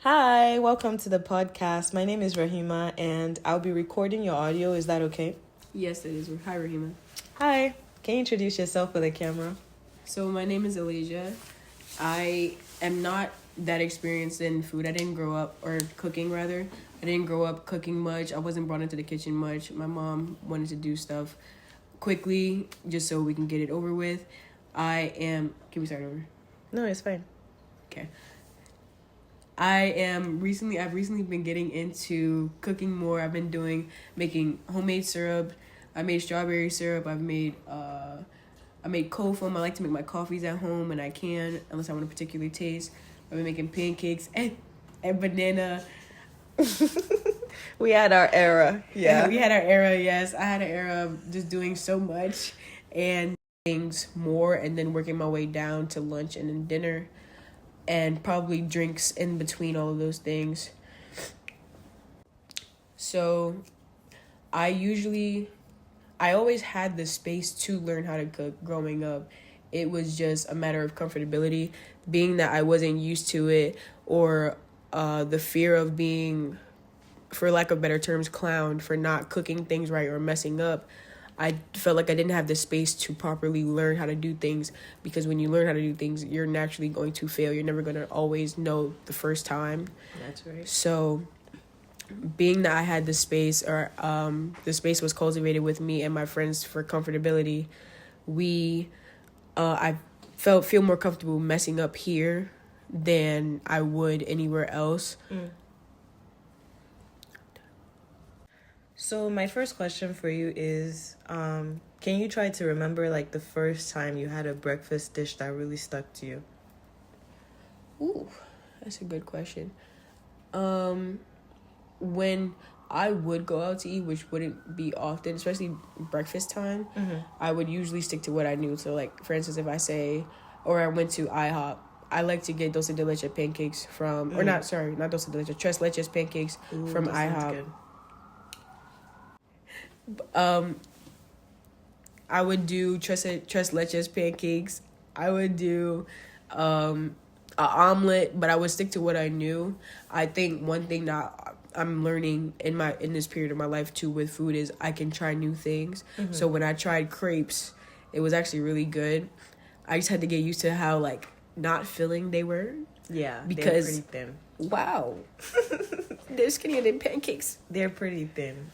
Hi, welcome to the podcast. My name is Rahima and I'll be recording your audio. Is that okay? Yes, it is. Hi, Rahima. Hi, can you introduce yourself for the camera? So my name is Elijah. I am not that experienced in food. I didn't grow up, or cooking rather. I didn't grow up cooking much. I wasn't brought into the kitchen much. My mom wanted to do stuff quickly just so we can get it over with. Can we start over? No, it's fine. Okay. I've recently been getting into cooking more. I've been making homemade syrup. I made strawberry syrup. I made cold foam. I like to make my coffees at home, and I can, unless I want a particular taste. I've been making pancakes and banana. We had our era. Yeah. We had our era, yes. I had an era of just doing so much and things more, and then working my way down to lunch and then dinner. And probably drinks in between all of those things. So I always had the space to learn how to cook growing up. It was just a matter of comfortability, being that I wasn't used to it, or the fear of being, for lack of better terms, clowned for not cooking things right or messing up. I felt like I didn't have the space to properly learn how to do things, because when you learn how to do things, you're naturally going to fail. You're never going to always know the first time. That's right. So being that I had the space, or the space was cultivated with me and my friends for comfortability, I feel more comfortable messing up here than I would anywhere else. So my first question for you is, can you try to remember like the first time you had a breakfast dish that really stuck to you? Ooh, that's a good question. When I would go out to eat, which wouldn't be often, especially breakfast time, I would usually stick to what I knew. So, like, for instance, if I went to IHOP, I like to get dulce de leche pancakes from, not dulce de leche, tres leches pancakes from IHOP. I would do tres leches pancakes. I would do an omelet, but I would stick to what I knew. I think one thing that I'm learning in this period of my life too with food is I can try new things. So when I tried crepes, it was actually really good. I just had to get used to how like not filling they were. Yeah, because they're pretty thin. Wow, they're skinnier than pancakes. They're pretty thin.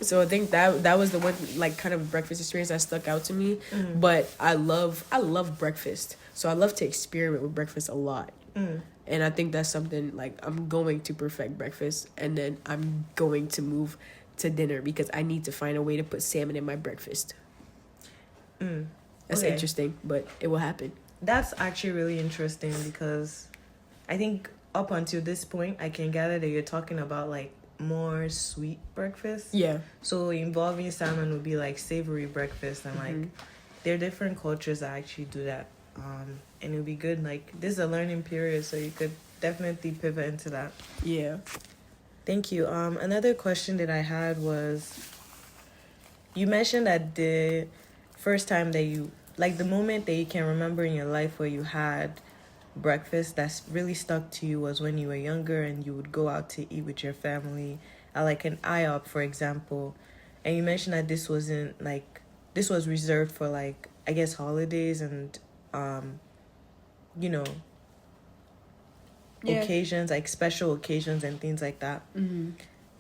So I think that was the one like kind of breakfast experience that stuck out to me. But I love breakfast, so I love to experiment with breakfast a lot. And I think that's something like I'm going to perfect breakfast, and then I'm going to move to dinner because I need to find a way to put salmon in my breakfast. That's interesting, but it will happen. That's actually really interesting because I think up until this point, I can gather that you're talking about like more sweet breakfast. Yeah. So involving salmon would be like savory breakfast, and like there are different cultures that actually do that. And it would be good. Like this is a learning period, so you could definitely pivot into that. Yeah. Thank you. Another question that I had was, you mentioned that the first time that you, like the moment that you can remember in your life where you had breakfast that's really stuck to you was when you were younger and you would go out to eat with your family at like an IHOP, for example. And you mentioned that this was reserved for like, I guess, holidays and occasions, like special occasions and things like that.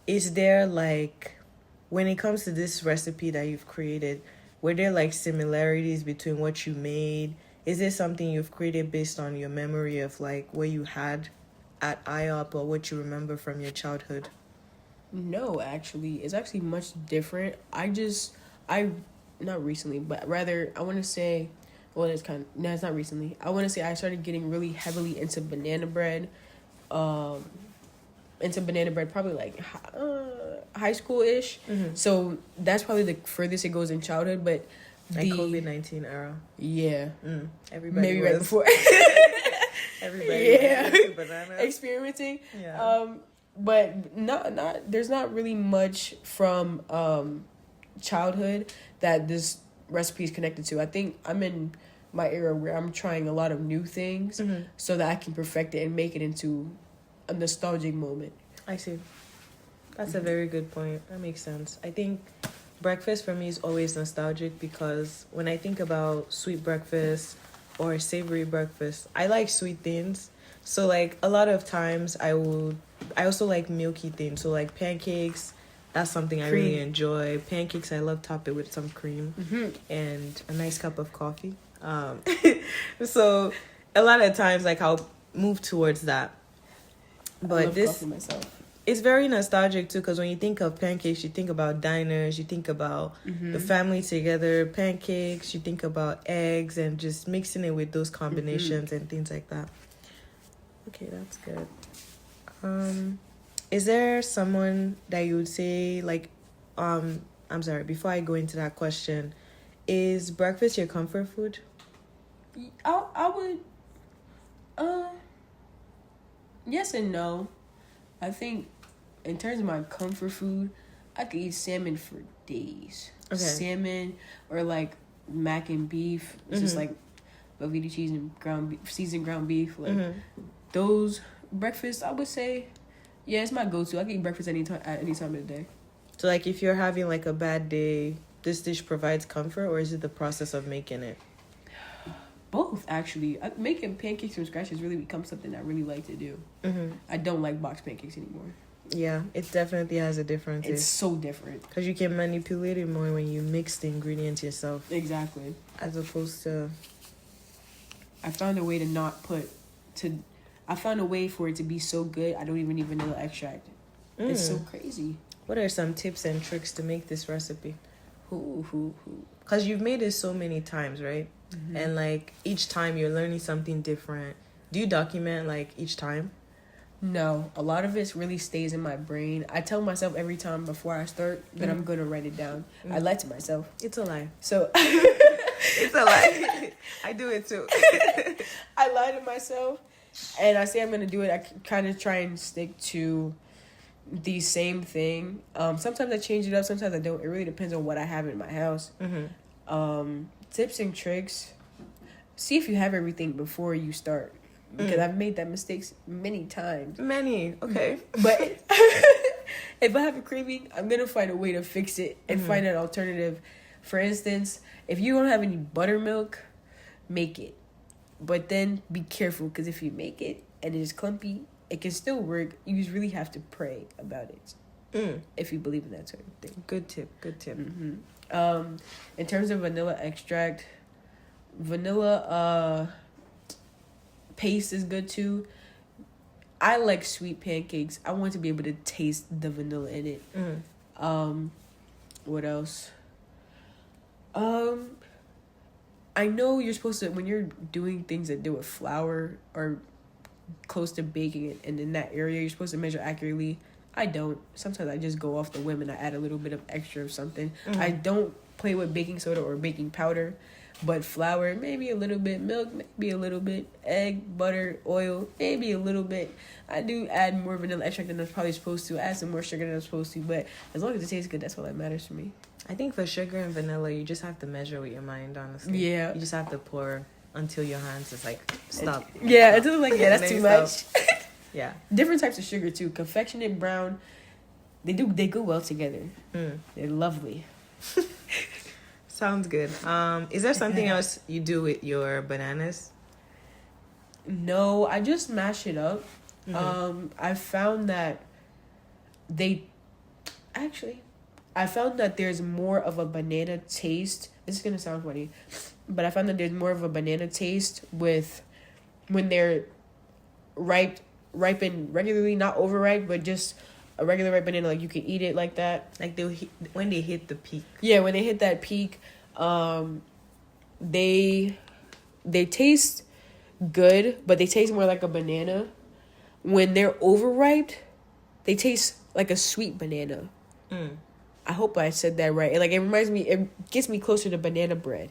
Is there like, when it comes to this recipe that you've created, were there like similarities between what you made? Is this something you've created based on your memory of like what you had at IHOP or what you remember from your childhood? No, actually, it's actually much different. Not recently, but rather I want to say, well, it's not recently. I want to say I started getting really heavily into banana bread. Probably like high school-ish. So that's probably the furthest it goes in childhood, but like COVID-19 era. Yeah. Everybody maybe was. right before. Everybody was banana. Experimenting. Yeah. But there's not really much from childhood that this recipe is connected to. I think I'm in my era where I'm trying a lot of new things so that I can perfect it and make it into a nostalgic moment. I see. That's a very good point. That makes sense. I think breakfast for me is always nostalgic because when I think about sweet breakfast or savory breakfast, I like sweet things. So like a lot of times I also like milky things. So like pancakes, that's something I really enjoy. Pancakes, I love top it with some cream and a nice cup of coffee. So a lot of times like I'll move towards that. But I love this coffee myself. it's very nostalgic too because when you think of pancakes, you think about diners, you think about the family together, pancakes, you think about eggs and just mixing it with those combinations and things like that. Okay, that's good. Is there someone that you would say like I'm sorry, before I go into that question, is breakfast your comfort food? I would yes and no. I think in terms of my comfort food, I could eat salmon for days. Okay. Salmon or like mac and beef. It's just like Velveeta cheese and seasoned ground beef. Like those breakfasts, I would say, yeah, it's my go-to. I can eat breakfast at any time of the day. So like if you're having like a bad day, this dish provides comfort, or is it the process of making it? Both, actually. Making pancakes from scratch has really become something I really like to do. I don't like boxed pancakes anymore. Yeah, it definitely has a different taste. It's so different. Because you can manipulate it more when you mix the ingredients yourself. Exactly. As opposed to... I found a way I found a way for it to be so good, I don't even need vanilla extract. It's so crazy. What are some tips and tricks to make this recipe? Because you've made it so many times, right? And like each time you're learning something different. Do you document like each time? No, a lot of it really stays in my brain. I tell myself every time before I start that I'm gonna write it down. I lie to myself. It's a lie. So It's a lie. I do it too. I lie to myself and I say I'm gonna do it. I kind of try and stick to the same thing. Sometimes I change it up, sometimes I don't. It really depends on what I have in my house. Tips and tricks. See if you have everything before you start. Because I've made that mistakes many times. Many, okay. But if I have a craving, I'm going to find a way to fix it and find an alternative. For instance, if you don't have any buttermilk, make it. But then be careful, because if you make it and it is clumpy, it can still work. You just really have to pray about it. If you believe in that sort of thing. Good tip. In terms of vanilla extract, vanilla paste is good too. I like sweet pancakes. I want to be able to taste the vanilla in it. What else? I know you're supposed to, when you're doing things that do with flour or close to baking it, and in that area you're supposed to measure accurately. I don't. Sometimes I just go off the whim and I add a little bit of extra of something. I don't play with baking soda or baking powder, but flour, maybe a little bit, milk, maybe a little bit, egg, butter, oil, maybe a little bit. I do add more vanilla extract than I'm probably supposed to, add some more sugar than I'm supposed to, but as long as it tastes good, that's all that matters for me. I think for sugar and vanilla, you just have to measure with your mind, honestly. Yeah. You just have to pour until your hands is like, stop. Yeah, it's just like, yeah, that's too much. Yeah. Different types of sugar too. Confectionate, brown, they go well together. They're lovely. Sounds good. Is there something else you do with your bananas? No, I just mash it up. I found that there's more of a banana taste. This is gonna sound funny, but I found that there's more of a banana taste with when they're ripened regularly, not overripe, but just a regular ripe banana. Like you can eat it like that. Like when they hit the peak. Yeah, when they hit that peak, they taste good, but they taste more like a banana. When they're overripe, they taste like a sweet banana. I hope I said that right. Like it gets me closer to banana bread.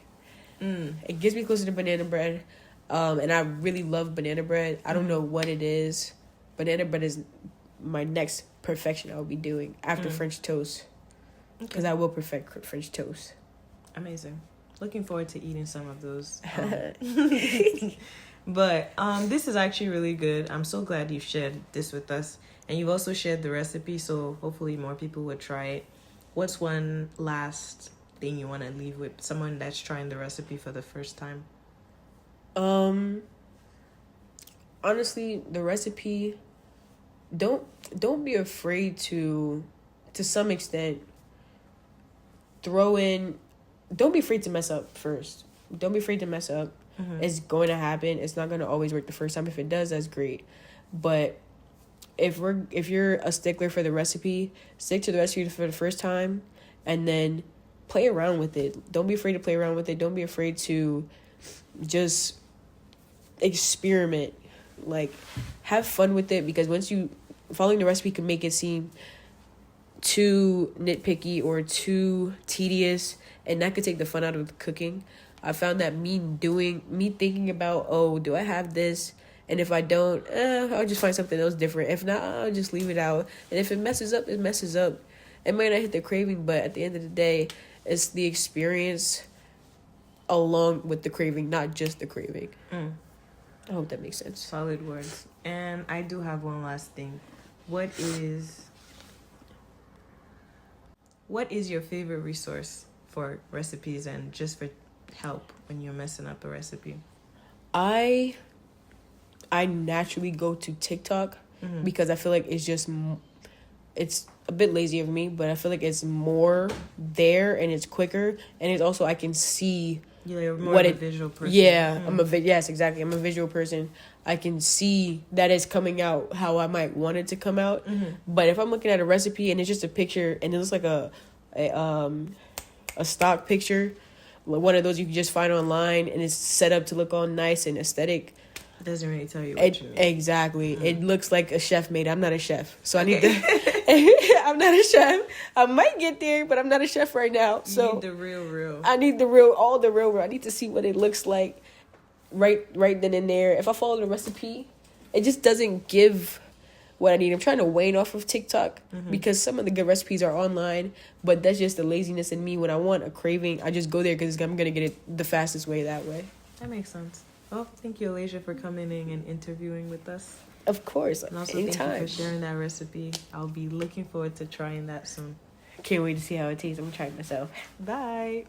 It gets me closer to banana bread. And I really love banana bread. I don't know what it is. Banana bread is my next perfection I'll be doing after French toast. Because I will perfect French toast. Amazing. Looking forward to eating some of those. But this is actually really good. I'm so glad you shared this with us. And you've also shared the recipe, so hopefully more people would try it. What's one last thing you want to leave with someone that's trying the recipe for the first time? Honestly, the recipe, don't be afraid to some extent throw in, don't be afraid to mess up first. Don't be afraid to mess up. It's going to happen. It's not going to always work the first time. If it does, that's great. But if you're a stickler for the recipe, stick to the recipe for the first time and then play around with it. Don't be afraid to play around with it. Don't be afraid to just experiment. Like, have fun with it, because once you following the recipe can make it seem too nitpicky or too tedious, and that could take the fun out of the cooking. I found that me thinking about, oh, do I have this? And if I don't, I'll just find something else different. If not, I'll just leave it out. And if it messes up, it messes up. It might not hit the craving, but at the end of the day, it's the experience along with the craving, not just the craving. I hope that makes sense. Solid words. And I do have one last thing. What is your favorite resource for recipes and just for help when you're messing up a recipe? I naturally go to TikTok because I feel like it's a bit lazy of me, but I feel like it's more there and it's quicker, and it's also I can see you're more of a visual person. Yeah, yes, exactly. I'm a visual person. I can see that it's coming out how I might want it to come out. But if I'm looking at a recipe and it's just a picture and it looks like a stock picture, one of those you can just find online, and it's set up to look all nice and aesthetic, it doesn't really tell you what you need. Exactly. It looks like a chef made it. I'm not a chef, so I need to. I'm not a chef. I might get there, but I'm not a chef right now. So you need the real. I need all the real. I need to see what it looks like right then and there. If I follow the recipe, it just doesn't give what I need. I'm trying to wane off of TikTok because some of the good recipes are online, but that's just the laziness in me. When I want a craving, I just go there because I'm going to get it the fastest way that way. That makes sense. Well, thank you, Alasia, for coming in and interviewing with us. Of course. And also anytime. Thank you for sharing that recipe. I'll be looking forward to trying that soon. Can't wait to see how it tastes. I'm going to try it myself. Bye.